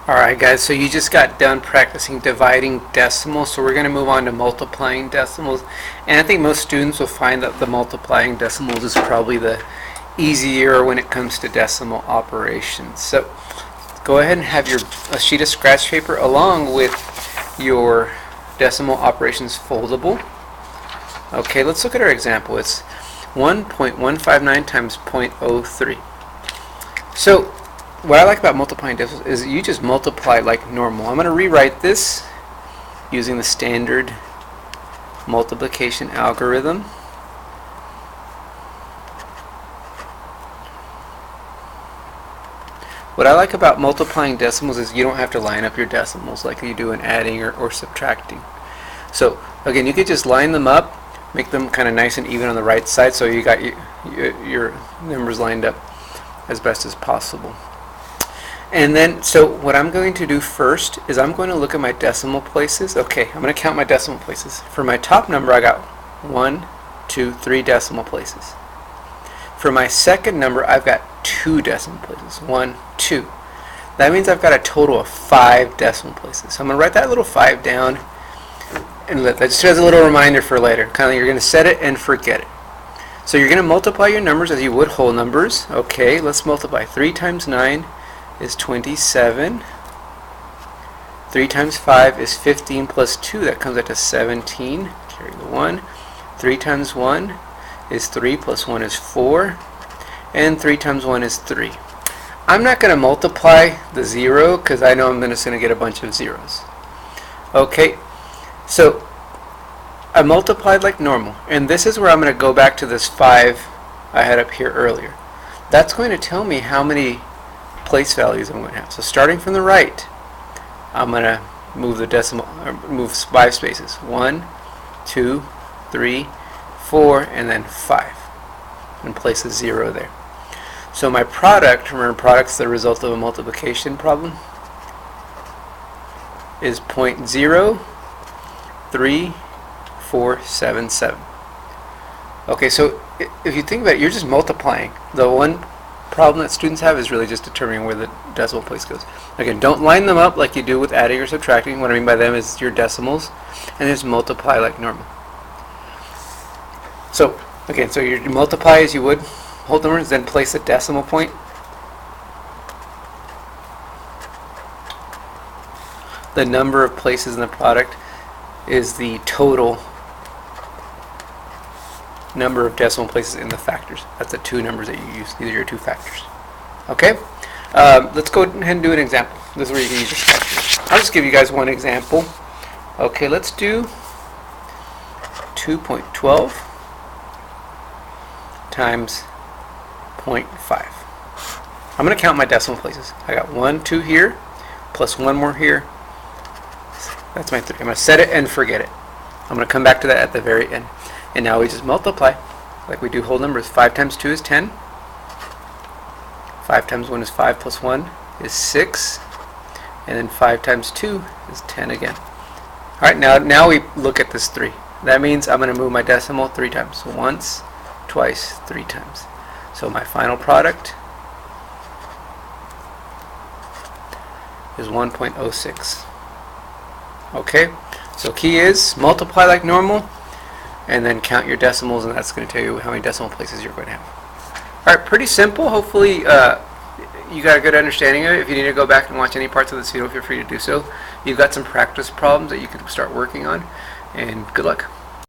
Alright guys, so you just got done practicing dividing decimals, so we're going to move on to multiplying decimals. And I think most students will find that the multiplying decimals is probably the easier when it comes to decimal operations. So go ahead and have a sheet of scratch paper along with your decimal operations foldable. Okay, let's look at our example. It's 1.159 times 0.03. So what I like about multiplying decimals is you just multiply like normal. I'm going to rewrite this using the standard multiplication algorithm. What I like about multiplying decimals is you don't have to line up your decimals like you do in adding or subtracting. So again, you could just line them up, make them kind of nice and even on the right side, so you got your numbers lined up as best as possible. And then, so what I'm going to do first is I'm going to look at my decimal places. Okay, I'm going to count my decimal places. For my top number, I got 1, 2, 3 decimal places. For my second number, I've got 2 decimal places. 1, 2. That means I've got a total of 5 decimal places. So I'm going to write that little 5 down, and that just as a little reminder for later. Kind of, you're going to set it and forget it. So you're going to multiply your numbers as you would whole numbers. Okay, let's multiply. 3 times 9 is 27. 3 times 5 is 15 plus 2. That comes out to 17. Carry the 1. 3 times 1 is 3 plus 1 is 4. And 3 times 1 is 3. I'm not going to multiply the 0 because I know I'm just going to get a bunch of zeros. Okay, so I multiplied like normal. And this is where I'm going to go back to this 5 I had up here earlier. That's going to tell me how many place values I'm going to have. So starting from the right, I'm going to move the decimal, or move 5 spaces. 1, 2, 3, 4, and then 5. And place a 0 there. So my product, remember product's the result of a multiplication problem, is 0.03477. Okay, so if you think about it, you're just multiplying. The one problem that students have is really just determining where the decimal place goes. Again, don't line them up like you do with adding or subtracting. What I mean by them is your decimals, and just multiply like normal. So again, so you multiply as you would whole numbers, then place a decimal point. The number of places in the product is the total number of decimal places in the factors. That's the 2 numbers that you use. These are your 2 factors. Okay? Let's go ahead and do an example. This is where you can use your factors. I'll just give you guys one example. Okay, let's do 2.12 times 0.5. I'm going to count my decimal places. I got 1, 2 here, plus 1 more here. That's my 3. I'm going to set it and forget it. I'm going to come back to that at the very end. And now we just multiply like we do whole numbers. 5 times 2 is 10. 5 times 1 is 5 plus 1 is 6. And then 5 times 2 is 10 again. Alright, now we look at this 3. That means I'm going to move my decimal 3 times. So once, twice, 3 times. So my final product is 1.06. Okay, so key is multiply like normal, and then count your decimals, and that's going to tell you how many decimal places you're going to have. Alright, pretty simple. Hopefully you got a good understanding of it. If you need to go back and watch any parts of this video, feel free to do so. You've got some practice problems that you can start working on, and good luck.